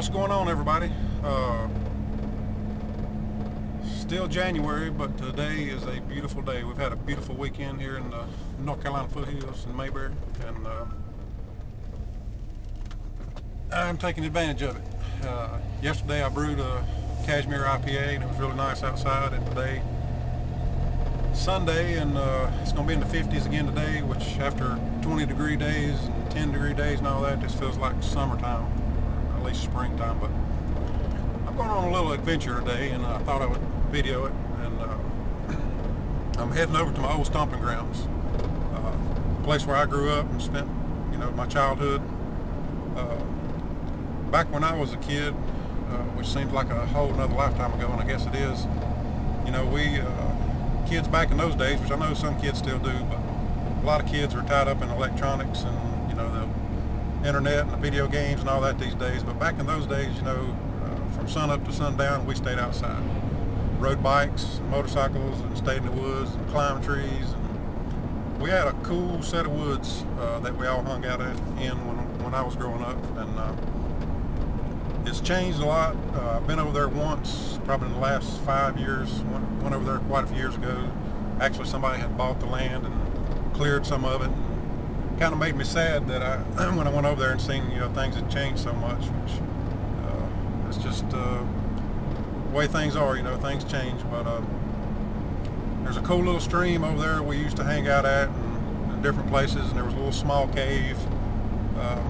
What's going on, everybody? Still January, but today is a beautiful day. We've had a beautiful weekend here in the North Carolina foothills in Mayberry, and I'm taking advantage of it. Yesterday I brewed a cashmere IPA and it was really nice outside, and today Sunday, and it's going to be in the 50s again today, which after 20-degree days and 10-degree days and all that, just feels like summertime, or at least springtime. But I'm going on a little adventure today, and I thought I would video it. And I'm heading over to my old stomping grounds, place where I grew up and spent, my childhood. Back when I was a kid, which seems like a whole another lifetime ago, and I guess it is. We kids back in those days, which I know some kids still do, but a lot of kids are tied up in electronics and the internet and the video games and all that these days. But back in those days, from sun up to sundown, we stayed outside, rode bikes and motorcycles, and stayed in the woods and climbed trees. And we had a cool set of woods that we all hung out in when I was growing up, and it's changed a lot. I've been over there once, probably in the last 5 years. Went over there quite a few years ago. Actually, somebody had bought the land and cleared some of it. Kind of made me sad that when I went over there and seen things had changed so much, which it's just the way things are. Things change. But there's a cool little stream over there we used to hang out at, and in different places, and there was a little small cave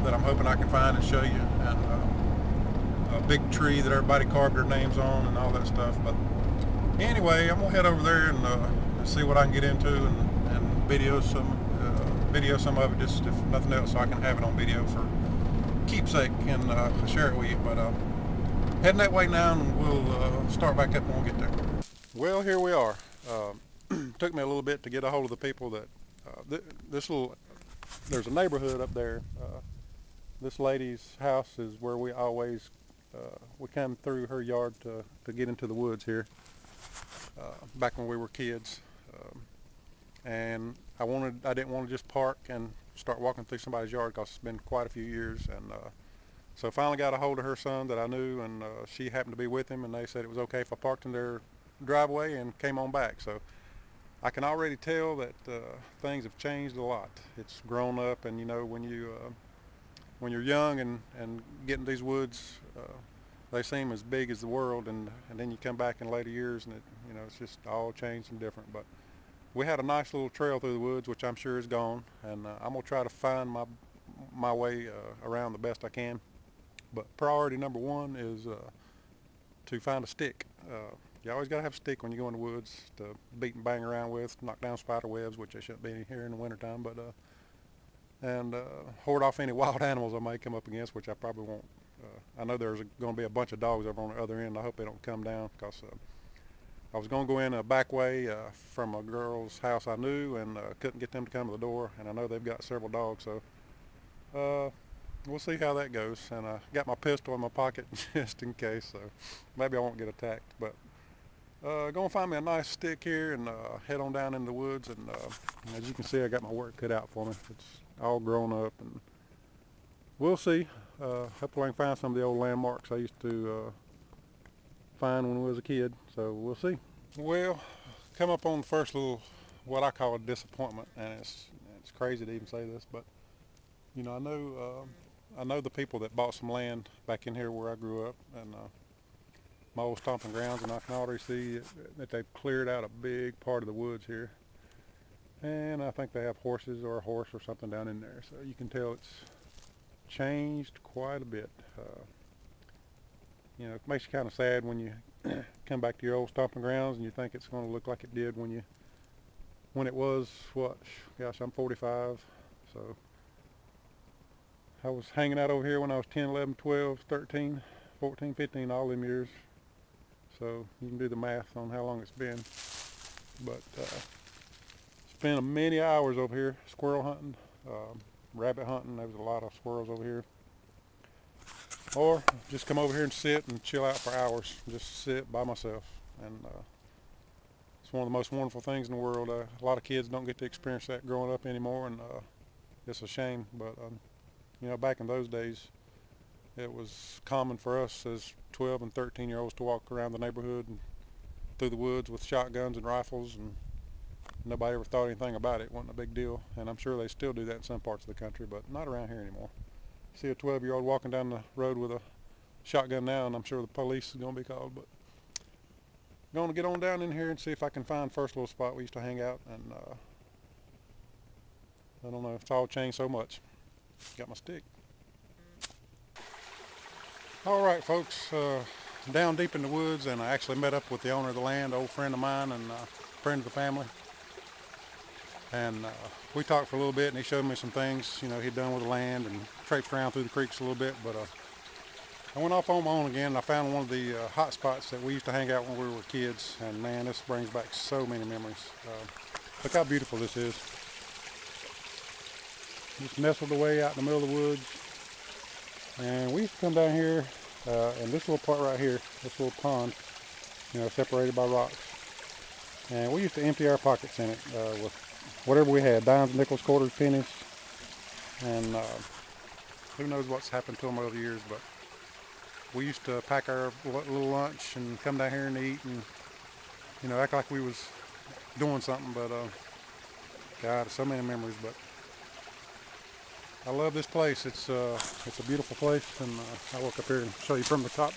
that I'm hoping I can find and show you, and a big tree that everybody carved their names on and all that stuff. But anyway, I'm gonna head over there and see what I can get into, and video some of it, just if nothing else, so I can have it on video for keepsake and share it with you. But heading that way now, and we'll start back up when we get there. Well, here we are. Took me a little bit to get a hold of the people that there's a neighborhood up there. This lady's house is where we always we come through her yard to get into the woods here, back when we were kids. And I didn't want to just park and start walking through somebody's yard, because it's been quite a few years. And so I finally got a hold of her son that I knew, and she happened to be with him, and they said it was okay if I parked in their driveway and came on back. So I can already tell that things have changed a lot. It's grown up, and when you're young and get in these woods, they seem as big as the world, and then you come back in later years, and it's just all changed and different. But we had a nice little trail through the woods, which I'm sure is gone, and I'm gonna try to find my way around the best I can. But priority number one is to find a stick. You always gotta have a stick when you go in the woods to beat and bang around with, knock down spider webs, which they shouldn't be here in the wintertime, but and hoard off any wild animals I may come up against, which I probably won't. I know there's going to be a bunch of dogs over on the other end. I hope they don't come down, because I was going to go in a back way from a girl's house I knew, and couldn't get them to come to the door, and I know they've got several dogs, so we'll see how that goes. And I got my pistol in my pocket just in case, so maybe I won't get attacked. But going to find me a nice stick here and head on down in the woods. And as you can see, I got my work cut out for me. It's all grown up, and we'll see. Hopefully I can find some of the old landmarks I used to find when I was a kid, so we'll see. Well, come up on the first little, what I call a disappointment, and it's crazy to even say this, but I know the people that bought some land back in here where I grew up, and my old stomping grounds, and I can already see that they've cleared out a big part of the woods here, and I think they have horses or a horse or something down in there, so you can tell it's changed quite a bit. It makes you kind of sad when you come back to your old stomping grounds and you think it's going to look like it did when it was, what, gosh, I'm 45, so I was hanging out over here when I was 10, 11, 12, 13, 14, 15, all them years, so you can do the math on how long it's been. But spent many hours over here squirrel hunting, rabbit hunting. There was a lot of squirrels over here. Or just come over here and sit and chill out for hours, just sit by myself. And it's one of the most wonderful things in the world. A lot of kids don't get to experience that growing up anymore, and it's a shame. But back in those days, It was common for us as 12 and 13-year-olds to walk around the neighborhood and through the woods with shotguns and rifles, and nobody ever thought anything about it. It wasn't a big deal, and I'm sure they still do that in some parts of the country, but not around here anymore. See a 12-year-old walking down the road with a shotgun now, and I'm sure the police is going to be called. But I'm going to get on down in here and see if I can find first little spot we used to hang out, and I don't know, it's all changed so much. Got my stick. Alright folks, down deep in the woods, and I actually met up with the owner of the land, an old friend of mine and friend of the family. And we talked for a little bit, and he showed me some things, you know, he'd done with the land, and traipsed around through the creeks a little bit. But I went off on my own again, and I found one of the hot spots that we used to hang out when we were kids. And man, this brings back so many memories. Look how beautiful this is. Just nestled away out in the middle of the woods. And we used to come down here, and this little part right here, this little pond, you know, separated by rocks. And we used to empty our pockets in it with whatever we had, dimes, nickels, quarters, pennies. And who knows what's happened to them over the years, but we used to pack our little lunch and come down here and eat, and you know, act like we was doing something. But God, so many memories. But I love this place. It's a beautiful place, and I'll walk up here and show you from the top.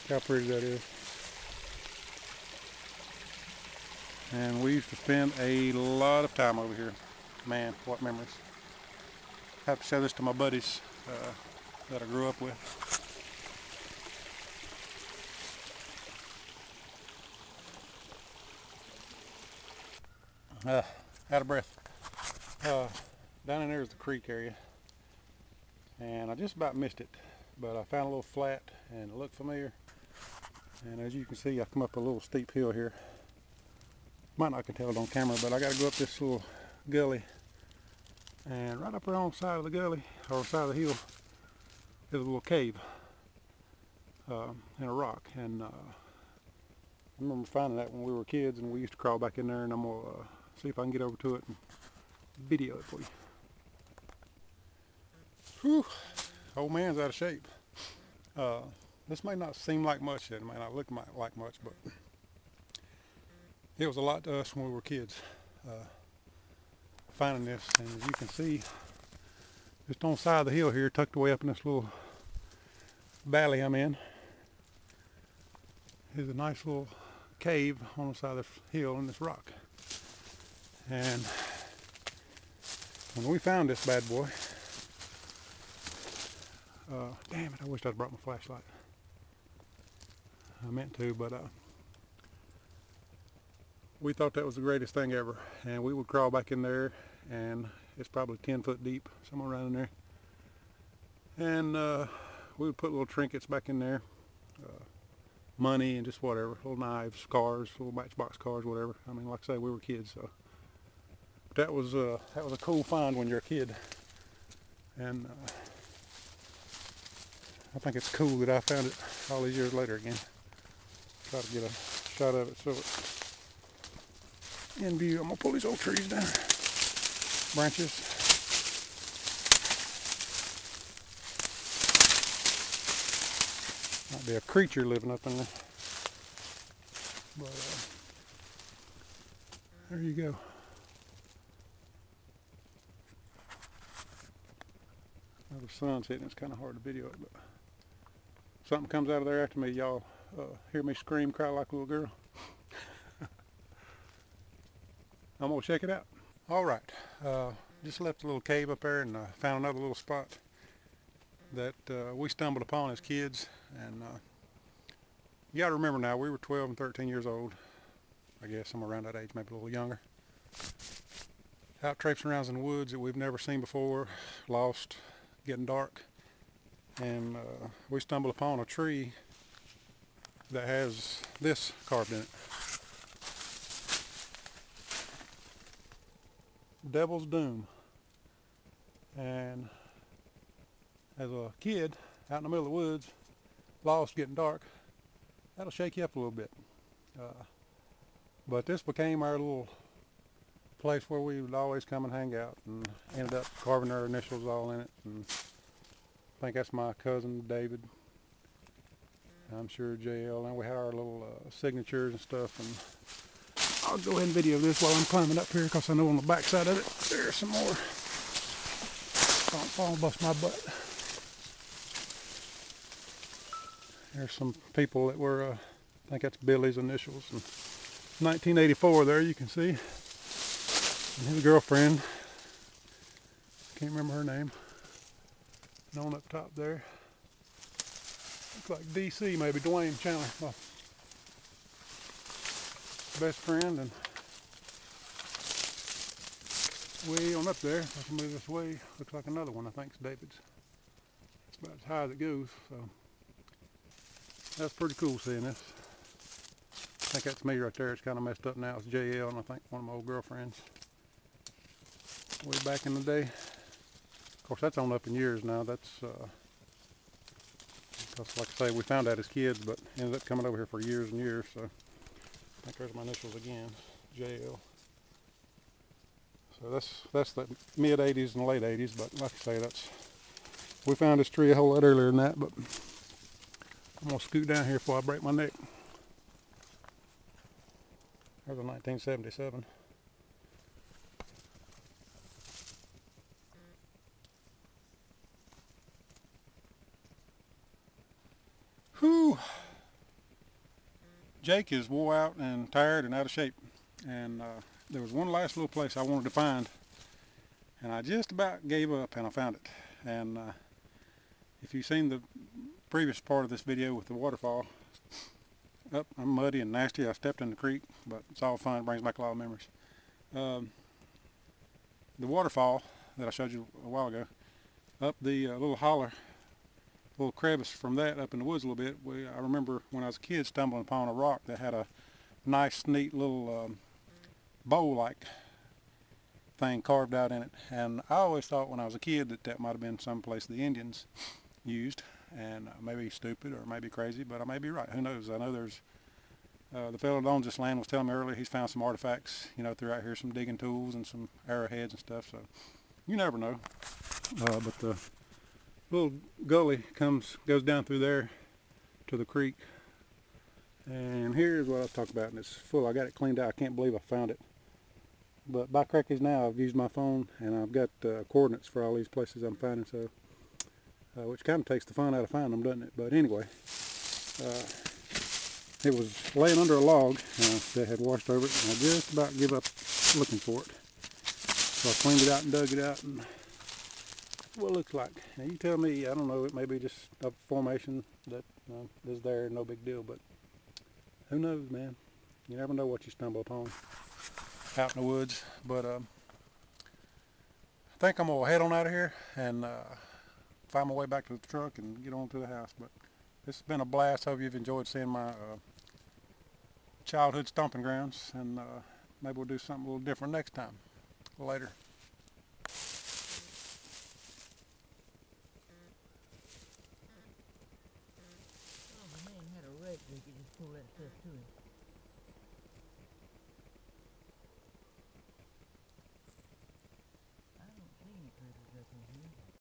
How pretty that is. And we used to spend a lot of time over here. Man, what memories. I have to show this to my buddies that I grew up with. Out of breath. Down in there is the creek area, and I just about missed it, but I found a little flat and it looked familiar. And as you can see, I come up a little steep hill here. Might not can tell it on camera, but I got to go up this little gully, and right up there on the side of the gully, or side of the hill, is a little cave in a rock. And I remember finding that when we were kids, and we used to crawl back in there, and I'm going to see if I can get over to it and video it for you. Whew, old man's out of shape. This may not seem like much, it may not look like much, but it was a lot to us when we were kids finding this. And as you can see, just on the side of the hill here, tucked away up in this little valley I'm in, is a nice little cave on the side of the hill in this rock. And when we found this bad boy, damn it, I wish I'd brought my flashlight. I meant to, but we thought that was the greatest thing ever. And we would crawl back in there, and it's probably 10 foot deep, somewhere around in there. And we would put little trinkets back in there, money and just whatever, little knives, cars, little matchbox cars, whatever. I mean, like I say, we were kids, so. But that was a cool find when you're a kid. And I think it's cool that I found it all these years later again. Try to get a shot of it so it's in view. I'm going to pull these old trees down. Branches. Might be a creature living up in there. But there you go. Now the sun's hitting, it's kind of hard to video it, but something comes out of there after me, y'all hear me scream, cry like a little girl. I'm gonna check it out. All right, just left a little cave up there, and found another little spot that we stumbled upon as kids. And you gotta remember now, we were 12 and 13 years old, I guess, somewhere around that age, maybe a little younger. Out traipsing around in the woods that we've never seen before, lost, getting dark. And we stumbled upon a tree that has this carved in it. Devil's Doom. And as a kid out in the middle of the woods, lost, getting dark, that'll shake you up a little bit. But this became our little place where we would always come and hang out, and ended up carving our initials all in it. And I think that's my cousin David. I'm sure JL, and we had our little signatures and stuff. And I'll go ahead and video this while I'm climbing up here, because I know on the back side of it there's some more. Don't fall and bust my butt. There's some people that were, I think that's Billy's initials. And 1984 there, you can see. And his girlfriend, can't remember her name. And on up top there, looks like DC, maybe Dwayne Chandler, my best friend. And way on up there, if I can move this way, looks like another one. I think it's David's. It's about as high as it goes, so that's pretty cool seeing this. I think that's me right there. It's kind of messed up now. It's JL, and I think one of my old girlfriends. Way back in the day. Of course, that's on up in years now. That's because, like I say, we found that as kids, but ended up coming over here for years and years. So I think there's my initials again, JL. So that's the mid 80s and late 80s. But like I say, we found this tree a whole lot earlier than that. But I'm gonna scoot down here before I break my neck. There's a 1977. Whew. Jake is wore out and tired and out of shape. And there was one last little place I wanted to find. And I just about gave up, and I found it. And if you've seen the previous part of this video with the waterfall, I'm muddy and nasty. I stepped in the creek, but it's all fun. It brings back a lot of memories. The waterfall that I showed you a while ago, up the little holler, little crevice from that up in the woods a little bit. I remember when I was a kid stumbling upon a rock that had a nice, neat little bow-like thing carved out in it. And I always thought when I was a kid that might have been some place the Indians used. And I may be stupid or maybe crazy, but I may be right. Who knows? I know there's the fellow that owns this land was telling me earlier he's found some artifacts, throughout here, some digging tools and some arrowheads and stuff. So you never know. But the little gully goes down through there to the creek. And here's what I was talking about, and it's full. I got it cleaned out. I can't believe I found it. But by crackies now, I've used my phone and I've got coordinates for all these places I'm finding. So. Which kind of takes the fun out of finding them, doesn't it? But anyway, it was laying under a log that had washed over it, and I just about give up looking for it. So I cleaned it out and dug it out, and what it looks like. Now you tell me, I don't know, it may be just a formation that is there, no big deal, but who knows, man? You never know what you stumble upon out in the woods. But I think I'm going to head on out of here and find my way back to the truck and get on to the house. But this has been a blast. Hope you've enjoyed seeing my childhood stomping grounds, and maybe we'll do something a little different next time. Later. Oh, the man had a rake, we could just pull that stuff to him.